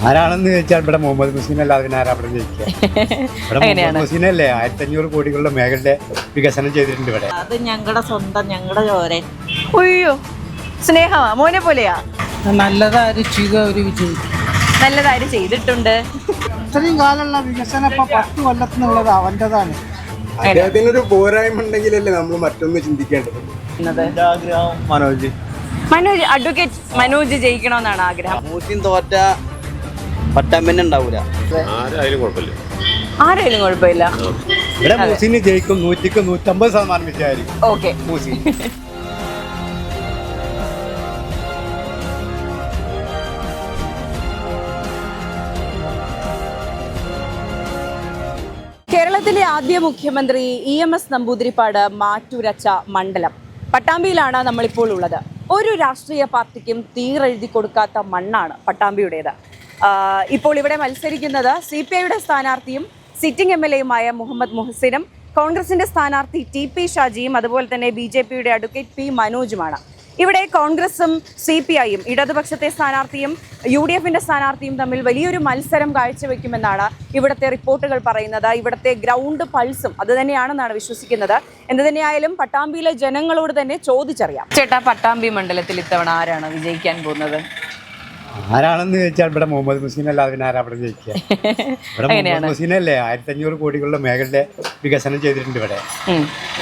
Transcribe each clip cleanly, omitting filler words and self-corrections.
ആരാണെന്ന് ചോദിച്ചാൽ ഇവിടെ മുഹമ്മദ് മുസ്ലിം അല്ല, അതിനാരാ അവിടെ ജയിക്കുക? ഇവിടെ മുഹമ്മദ് മുസ്ലിനല്ലേ 1500 കോടികളുടെ മേഖലയുടെ വികസനം ചെയ്തിട്ടുണ്ട് ഇവിടെ. അത് ഞങ്ങളുടെ സ്വന്തം, ഞങ്ങളുടെ ചോരെ. അയ്യോ, സ്നേഹമാ, മോനെ പോലെയാ. നല്ലതാര് ചെയ്ത ഒരു വിജയിക്കും. നല്ലതാര് ചെയ്തിട്ടുണ്ട്? ഇത്രയും കാലമുള്ള വികസനം ഇപ്പൊ 10 കൊല്ലത്തിനുള്ളത് അവൻ്റെതാണ്. അദ്ദേഹത്തിനൊരു പോരായ്മ ഉണ്ടെങ്കിലല്ലേ നമ്മൾ മറ്റൊന്ന് ചിന്തിക്കേണ്ടത്. മനോജ് അഡ്വക്കേറ്റ് മനോജ് ജയിക്കണമെന്നാണ് ആഗ്രഹം. മൂസിൻ തോറ്റ പട്ടാമ്പന്നെ ഉണ്ടാവൂല. ആരായാലും കുഴപ്പമില്ല. ഇവിടെ മുസ്ലിം ജയിക്കും. 100ക്ക് 150% വിജയമായിരിക്കും. ഓക്കെ. മുസ്ലിം കേരളത്തിലെ ആദ്യ മുഖ്യമന്ത്രി EMS നമ്പൂതിരിപ്പാട് മാറ്റുരച്ച മണ്ഡലം പട്ടാമ്പിയിലാണ് നമ്മളിപ്പോൾ ഉള്ളത്. ഒരു രാഷ്ട്രീയ പാർട്ടിക്കും തീരെഴുതി കൊടുക്കാത്ത മണ്ണാണ് പട്ടാമ്പിയുടേത്. ഇപ്പോൾ ഇവിടെ മത്സരിക്കുന്നത് CPIയുടെ സ്ഥാനാർത്ഥിയും സിറ്റിംഗ് MLAയുമായ മുഹമ്മദ് മുഹസിനും കോൺഗ്രസിന്റെ സ്ഥാനാർത്ഥി TP ഷാജിയും അതുപോലെ തന്നെ BJPയുടെ അഡ്വക്കേറ്റ് P മനോജുമാണ്. ഇവിടെ കോൺഗ്രസും CPIയും ഇടതുപക്ഷത്തെ സ്ഥാനാർത്ഥിയും UDFന്റെ സ്ഥാനാർത്ഥിയും തമ്മിൽ വലിയൊരു മത്സരം കാഴ്ചവെക്കുമെന്നാണ് ഇവിടുത്തെ റിപ്പോർട്ടുകൾ പറയുന്നത്. ഇവിടുത്തെ ഗ്രൗണ്ട് പൾസും അത് തന്നെയാണെന്നാണ് വിശ്വസിക്കുന്നത്. എന്ത് തന്നെയായാലും പട്ടാമ്പിയിലെ ജനങ്ങളോട് തന്നെ ചോദിച്ചറിയാം. ചേട്ടാ, പട്ടാമ്പി മണ്ഡലത്തിൽ ഇത്തവണ ആരാണ് വിജയിക്കാൻ പോകുന്നത്? ആരാണെന്ന് ചോദിച്ചാൽ ഇവിടെ മുഹമ്മദ് മുസ്ലിം അല്ല, അതിനാരാ അവിടെ ജയിക്കുക? ഇവിടെ മുഹമ്മദ് മുസ്ലിനല്ലേ 1500 കോടികളുടെ മേഖലയുടെ വികസനം ചെയ്തിട്ടുണ്ട് ഇവിടെ.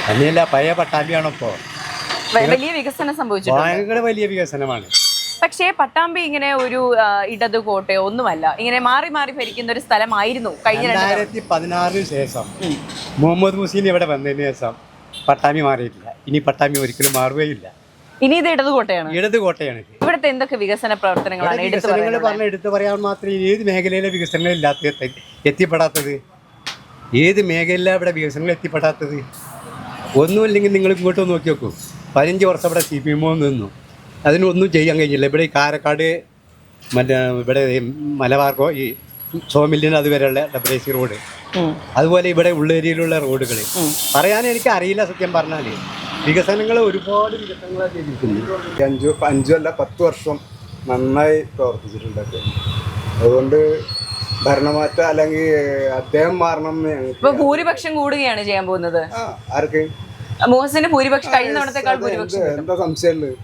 തന്നെയല്ല, പഴയ പട്ടാമ്പിയാണോ ഇപ്പോ? വലിയ വികസനം സംഭവിച്ചിട്ടുണ്ട്. ഭയങ്കര വലിയ വികസനമാണ്. പക്ഷേ പട്ടാമ്പി ഇങ്ങനെ ഒരു ഇടത് കോട്ടയോ ഒന്നുമല്ല, ഇങ്ങനെ മാറി മാറി ഭരിക്കുന്ന ഒരു സ്ഥലമായിരുന്നു കഴിഞ്ഞ 2016 ശേഷം. മുഹമ്മദ് മുസ്ലിം ഇവിടെ വന്നതിന് ശേഷം പട്ടാമ്പി മാറിയിട്ടില്ല. ഇനി പട്ടാമ്പി ഒരിക്കലും മാറുകയില്ല. ഇനി ഇത് ഇടത് കോട്ടയാണ്. ഇടത് കോട്ടയാണ്. ഇവിടുത്തെ എന്തൊക്കെ വികസന പ്രവർത്തനങ്ങളാണ് എടുത്തു പറയാൻ മാത്രം ഏത് മേഖലയിലെ വികസനങ്ങൾ ഇല്ലാത്ത എത്തിപ്പെടാത്തത്? ഏത് മേഖലയിലാണ് ഇവിടെ വികസനങ്ങൾ എത്തിപ്പെടാത്തത്? ഒന്നുമില്ലെങ്കിൽ നിങ്ങൾ ഇങ്ങോട്ട് നോക്കി നോക്കൂ. 15 വർഷം ഇവിടെ CPM നിന്നു, അതിനൊന്നും ചെയ്യാൻ കഴിഞ്ഞില്ല. ഇവിടെ ഈ കാരക്കാട് മറ്റേ ഇവിടെ മലബാർക്കോ ഈ സോമില്ലിന് അതുവരെയുള്ള ഡബ്ല്യൂസി റോഡ്, അതുപോലെ ഇവിടെ ഉള്ളേരിയയിലുള്ള റോഡുകൾ പറയാൻ എനിക്ക് അറിയില്ല. സത്യം പറഞ്ഞാൽ വികസനങ്ങൾ ഒരുപാട് വികസനങ്ങളാണ് ചെയ്തിരിക്കുന്നത്. 5 അല്ല 10 വർഷം നന്നായി പ്രവർത്തിച്ചിട്ടുണ്ട്. അതുകൊണ്ട് ഭരണമാറ്റം അല്ലെങ്കിൽ അദ്ദേഹം മാറണം. ഇപ്പൊ ഭൂരിപക്ഷം കൂടുകയാണ് ചെയ്യാൻ പോകുന്നത്. ആർക്ക്? മോഹസിന് ഭൂരിപക്ഷം കഴിഞ്ഞ തവണത്തെക്കാൾ ഭൂരിപക്ഷം. എന്താ സംശയമുള്ളത്?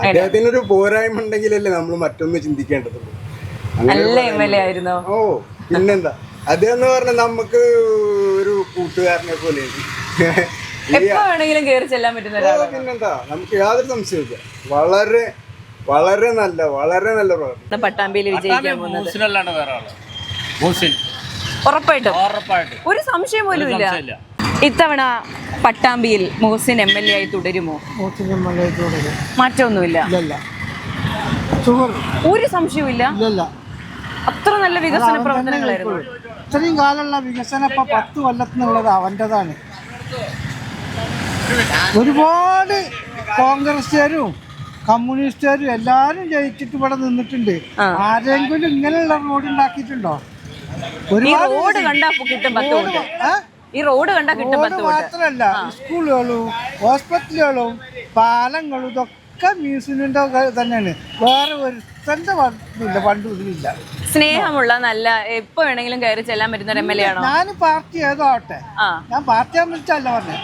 അദ്ദേഹത്തിനൊരു പോരായ്മ ഉണ്ടെങ്കിലല്ലേ നമ്മൾ മറ്റൊന്ന് ചിന്തിക്കേണ്ടത്. നല്ല MLA ആയിരുന്നു. ഓ, പിന്നെന്താ. അദ്ദേഹം എന്ന് പറഞ്ഞാൽ നമുക്ക് ഒരു കൂട്ടുകാരനെ പോലെയാണ്. എപ്പോ വേണമെങ്കിലും കയറി ചെല്ലാൻ പറ്റുന്ന ഒരാളാണ്. പിന്നെന്താ, നമുക്ക് യാതൊരു സംശയമില്ല. വളരെ വളരെ നല്ല പ്രവർത്തനം. പട്ടാമ്പിയിൽ വിജയിക്കാൻ പോകുന്നത് ഉറപ്പായിട്ടും, ഒരു സംശയം പോലും ഇല്ല. ഇത്തവണ പട്ടാമ്പിയിൽ മുഹസിൻ MLA ആയി തുടരുമോ? മാറ്റമൊന്നുമില്ല, ഒരു സംശയവും ഇല്ല. അത്ര നല്ല വികസന പ്രവർത്തനങ്ങളായിരുന്നു. ഇത്രയും കാലമുള്ള വികസനം ഇപ്പൊ 10 കൊല്ലത്തിനുള്ളത് അവൻ്റെതാണ്. ഒരുപാട് കോൺഗ്രസ്സുകാരും കമ്മ്യൂണിസ്റ്റുകാരും എല്ലാരും ജയിച്ചിട്ട് ഇവിടെ നിന്നിട്ടുണ്ട്. ആരെങ്കിലും ഇങ്ങനെയുള്ള റോഡ് ഉണ്ടാക്കിയിട്ടുണ്ടോ? ഈ റോഡ് കണ്ടാ കിട്ടും 10 വോട്ട്. ഈ റോഡ് കണ്ടാ കിട്ടും 10 വോട്ട്. മാത്രല്ല, സ്കൂളുകളും ഹോസ്പിറ്റലുകളും പാലങ്ങളും ഇതൊക്കെ മ്യൂസിയമിന്റെ തന്നെയാണ്. വേറെ ഒരു ഫണ്ട് ഇതിലില്ല. സ്നേഹമുള്ള നല്ല എപ്പോ വേണമെങ്കിലും കയറി ചെല്ലാൻ പറ്റുന്ന ഒരു MLA ആണോ? ഞാൻ പാർട്ടി ഏതോ ആവട്ടെ, ഞാൻ പാർട്ടിയെ വിളിച്ചല്ല പറഞ്ഞത്,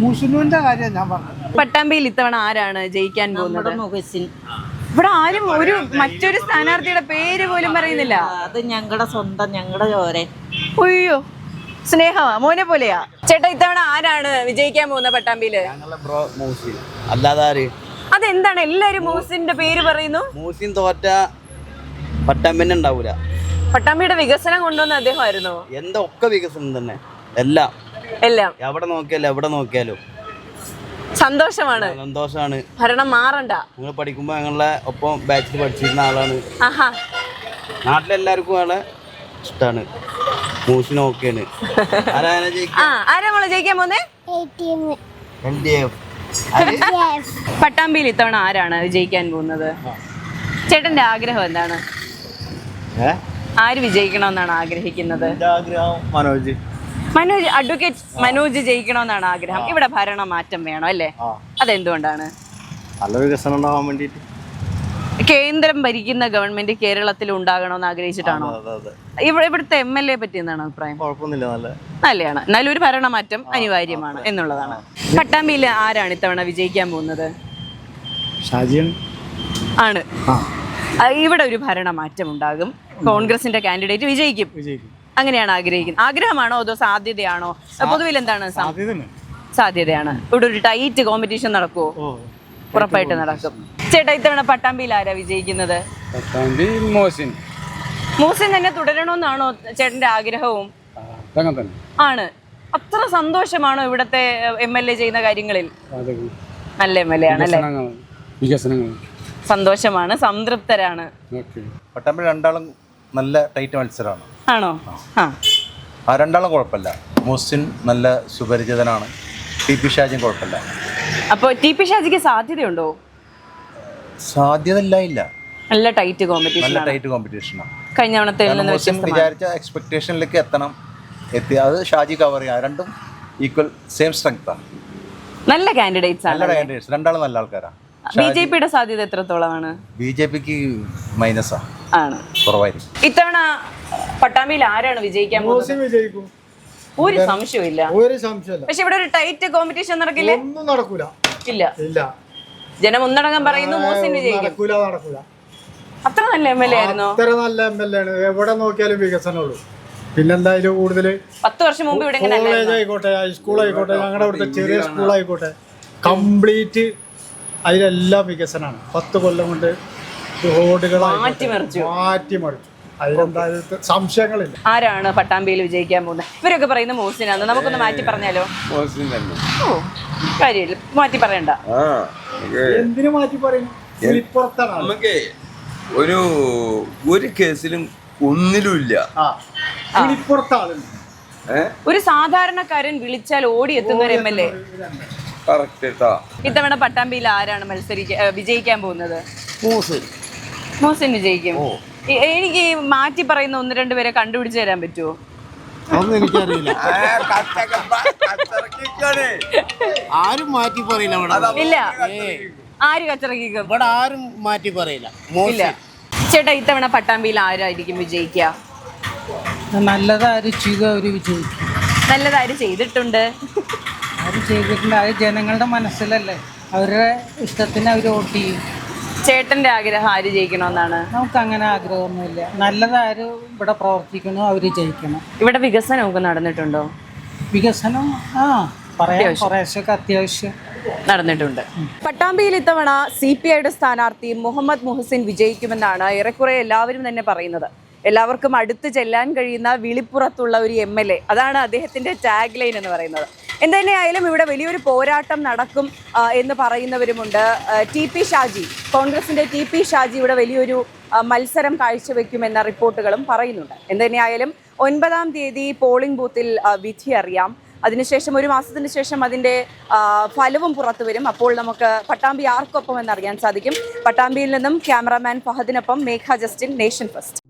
മുസ്ലിമിന്റെ കാര്യം ഞാൻ പറഞ്ഞത്. പട്ടാമ്പിയിൽ ഇത്തവണ ആരാണ് ജയിക്കാൻ പോകുന്നത്? മുഹസിൻ. ഇവിടെ ആരും ഒരു മറ്റൊരു സ്ഥാനാർത്ഥിയുടെ പേര് പോലും പറയുന്നില്ല. അത് ഞങ്ങളുടെ സ്വന്തം, ഞങ്ങളുടെ ചോരെ. അയ്യോ, സ്നേഹമാ, മോനെ പോലെയാ. ചേട്ടാ, ഇത്തവണ ആരാണ് വിജയിക്കാൻ പോകുന്ന പട്ടാമ്പിയില്? അല്ലാതെ അതെന്താണ് എല്ലാരും മുഹസിന്റെ പേര് പറയുന്നു? മൂസിൻ തോറ്റ പട്ടാമ്പന്നെ ഉണ്ടാവൂല. പട്ടാമ്പിയുടെ വികസനം കൊണ്ടുവന്ന അദ്ദേഹമായിരുന്നു. എന്താ ഒക്കെ വികസനം തന്നെ, എല്ലാം എവിടെ നോക്കിയാലും സന്തോഷമാണ്. ഭരണം മാറണ്ട. നിങ്ങൾ പഠിക്കുമ്പോ ഞങ്ങളെ ഒപ്പം ബാച്ചിൽ പഠിച്ചിരുന്ന ആളാണ്. നാട്ടിലെല്ലാവർക്കും ആളെ ഇഷ്ടമാണ്. മൂസിന് ഓക്കെയാണ്. ആരാ മോളെ ജയിക്കാൻ പോന്നേ? പട്ടാമ്പിയിൽ ഇത്തവണ ആരാണ് വിജയിക്കാൻ പോകുന്നത്? ചേട്ടന്റെ ആഗ്രഹം എന്താണ്? ആര് വിജയിക്കണമെന്നാണ് ആഗ്രഹിക്കുന്നത്? മനോജ് അഡ്വക്കേറ്റ് മനോജ് ജയിക്കണമെന്നാണ് ആഗ്രഹം. ഇവിടെ ഭരണ മാറ്റം വേണം അല്ലേ? അതെന്തുകൊണ്ടാണ്? നല്ല വികസനം ഉണ്ടാവാൻ വേണ്ടിയിട്ട്. കേന്ദ്രം ഭരിക്കുന്ന ഗവൺമെന്റ് കേരളത്തിൽ ഉണ്ടാകണമെന്ന് ആഗ്രഹിച്ചിട്ടാണോ? ഇവിടുത്തെ MLA പറ്റി എന്താണ് അഭിപ്രായം? കുഴപ്പമൊന്നുമില്ല, നല്ലതാണ്. എന്നാലും ഒരു ഭരണമാറ്റം അനിവാര്യമാണ് എന്നുള്ളതാണ്. പട്ടാമ്പിയിൽ ആരാണ് ഇത്തവണ വിജയിക്കാൻ പോകുന്നത്? ഷാജിയാണ്. ആണ്. ഇവിടെ ഒരു ഭരണമാറ്റം ഉണ്ടാകും, കോൺഗ്രസിന്റെ കാൻഡിഡേറ്റ് വിജയിക്കും, അങ്ങനെയാണ് ആഗ്രഹിക്കുന്നത്. ആഗ്രഹമാണോ അതോ സാധ്യതയാണോ? പൊതുവിൽ എന്താണ്? സാധ്യതയാണ്. ഇവിടെ ഒരു ടൈറ്റ് കോമ്പറ്റീഷൻ നടക്കുമോ? ഉറപ്പായിട്ട് നടക്കും. ചേട്ടാ, ഇത്തവണ പട്ടാമ്പിയിൽ ആരാ വിജയിക്കുന്നത്? മോഹസിൻ തന്നെ തുടരണമെന്നാണോ ചേട്ടന്റെ ആഗ്രഹവും? ആണ്. അത്ര സന്തോഷമാണോ ഇവിടത്തെ MLA ചെയ്യുന്ന കാര്യങ്ങളിൽ? നല്ല MLA ആണല്ലേ? സന്തോഷമാണ്, സംതൃപ്തരാണ്. പട്ടാമ്പി രണ്ടാളും നല്ല ടൈറ്റ് മത്സരമാണ്. ആണോ? ആ രണ്ടാളും കുഴപ്പമില്ല. മുഹ്സിൻ നല്ല സുപരിചിതനാണ്, TP ഷാജിയും കുഴപ്പമില്ല. അപ്പോൾ TP ഷാജിക്ക് സാധ്യതയുണ്ടോ? സാധ്യത ഇല്ല. നല്ല ടൈറ്റ് കോമ്പറ്റീഷനാണ് കഴിഞ്ഞ തവണത്തെ മുഹ്സിൻ വിചാരിച്ച എക്സ്പെക്ടേഷനിലേക്ക് എത്തി. അത് ഷാജി കവർ ചെയ്യാം. രണ്ടും ഈക്വൽ സെയിം സ്ട്രെങ്താണ്. നല്ല കാൻഡിഡേറ്റ്സ് ആണ്. നല്ല കാൻഡിഡേറ്റ്സ്, രണ്ടാളും നല്ല ആൾക്കാരാണ്. BJPയുടെ സാധ്യത എത്രത്തോളമാണ്? BJPക്ക് മൈനസാണ്, ആണ്, കുറവായിരിക്കും. ഇത്തവണ പട്ടാമ്പിയിൽ ആരാണ് വിജയിക്കാൻ പോകുന്നത്? വിജയിക്കും, ഒരു സംശയമില്ല. ഒരു സംശയമില്ല. പക്ഷെ ഇവിടെ ഒരു ടൈറ്റ് കോമ്പറ്റീഷൻ നടക്കില്ലേ? ഒന്നും നടക്കൂല. ഇല്ല. ജനം ഒന്നടങ്കം പറയുന്നു മോഹസിൻ വിജയിക്കും. നടക്കൂല. അത്ര നല്ല MLA ആയിരുന്നോ? അത്ര നല്ല MLA ആണ്. എവിടെ നോക്കിയാലും വികസനമുള്ളൂ. പിന്നെന്തായാലും കൂടുതൽ 10 വർഷം മുമ്പ് ഇവിടെ കോളേജ് ആയിക്കോട്ടെ, ഹൈസ്കൂൾ ആയിക്കോട്ടെ, ഞങ്ങളുടെ ഇവിടുത്തെ ചെറിയ സ്കൂളായിക്കോട്ടെ, കംപ്ലീറ്റ് അതിലെല്ലാം വികസനമാണ്. 10 കൊല്ലം കൊണ്ട് റോഡുകൾ മാറ്റിമറിച്ചു. അതിലെന്തായാലും സംശയങ്ങളില്ല. ആരാണ് പട്ടാമ്പിയിൽ വിജയിക്കാൻ പോകുന്നത്? ഇവരൊക്കെ പറയുന്നത് മോഹസിനാണ്. നമുക്കൊന്ന് മാറ്റി പറഞ്ഞാലോ? ഓ, കാര്യമില്ല, മാറ്റി പറയണ്ട. എന്തിനു മാറ്റി പറയുന്നു? നമുക്ക് ഒരു കേസിലും ഒന്നിലുമില്ല. ഒരു സാധാരണക്കാരൻ വിളിച്ചാൽ ഓടി എത്തുന്ന ഒരു MLA. ഇത്തവണ പട്ടാമ്പിയിൽ ആരാണ് വിജയിക്കാൻ പോകുന്നത്? മോഹസിൻ വിജയിക്കും. എനിക്ക് മാറ്റി പറയുന്ന 1-2 പേരെ കണ്ടുപിടിച്ച് തരാൻ പറ്റുമോ? അതൊന്നും എനിക്കറിയില്ല. ആരും മാറ്റി പറയില്ല ഇല്ല. ആര് കച്ചറക്കിക്കും? ഇവിടെ ആരും മാറ്റി പറയില്ല. ഇല്ല. ചേട്ടാ, ഇത്തവണ പട്ടാമ്പിയിൽ ആരായിരിക്കും വിജയിക്കുക? നല്ലതാര് ചെയ്തു അവർ വിജയിക്കും. നല്ലതാര് ചെയ്തിട്ടുണ്ട്? ആര് ചെയ്തിട്ടുണ്ട്? അത് ജനങ്ങളുടെ മനസ്സിലല്ലേ, അവരുടെ ഇഷ്ടത്തിന് അവർ വോട്ട് ചെയ്യും. ചേട്ടന്റെ ആഗ്രഹം ആര് ജയിക്കണമെന്നാണ്? നമുക്ക് അങ്ങനെ ആഗ്രഹമൊന്നുമില്ല. നല്ലതാര് ഇവിടെ പ്രവർത്തിക്കണോ അവർ ജയിക്കണം. ഇവിടെ വികസനമൊക്കെ നടന്നിട്ടുണ്ടോ? വികസനം പറയാം, കുറേശ്ശൊക്കെ അത്യാവശ്യം നടന്നിട്ടുണ്ട്. പട്ടാമ്പിയിൽ ഇത്തവണ CPIയുടെ സ്ഥാനാർത്ഥി മുഹമ്മദ് മുഹസിൻ വിജയിക്കുമെന്നാണ് ഏറെക്കുറെ എല്ലാവരും തന്നെ പറയുന്നത്. എല്ലാവർക്കും അടുത്ത് ചെല്ലാൻ കഴിയുന്ന വിളിപ്പുറത്തുള്ള ഒരു MLA, അതാണ് അദ്ദേഹത്തിന്റെ ടാഗ് ലൈൻ എന്ന് പറയുന്നത്. എന്തുതന്നെയായാലും ഇവിടെ വലിയൊരു പോരാട്ടം നടക്കും എന്ന് പറയുന്നവരുമുണ്ട്. TP ഷാജി, കോൺഗ്രസിന്റെ TP ഷാജി ഇവിടെ വലിയൊരു മത്സരം കാഴ്ചവെക്കുമെന്ന റിപ്പോർട്ടുകളും പറയുന്നുണ്ട്. എന്തുതന്നെയായാലും 9-ാം തീയതി പോളിംഗ് ബൂത്തിൽ വിധി അറിയാം. അതിനുശേഷം 1 മാസത്തിന് ശേഷം അതിൻ്റെ ഫലവും പുറത്തു വരും. അപ്പോൾ നമുക്ക് പട്ടാമ്പി ആർക്കൊപ്പം എന്നറിയാൻ സാധിക്കും. പട്ടാമ്പിയിൽ നിന്നും ക്യാമറാമാൻ ഫഹദിനൊപ്പം മേഘ ജസ്റ്റിൻ, നേഷൻ ഫസ്റ്റ്.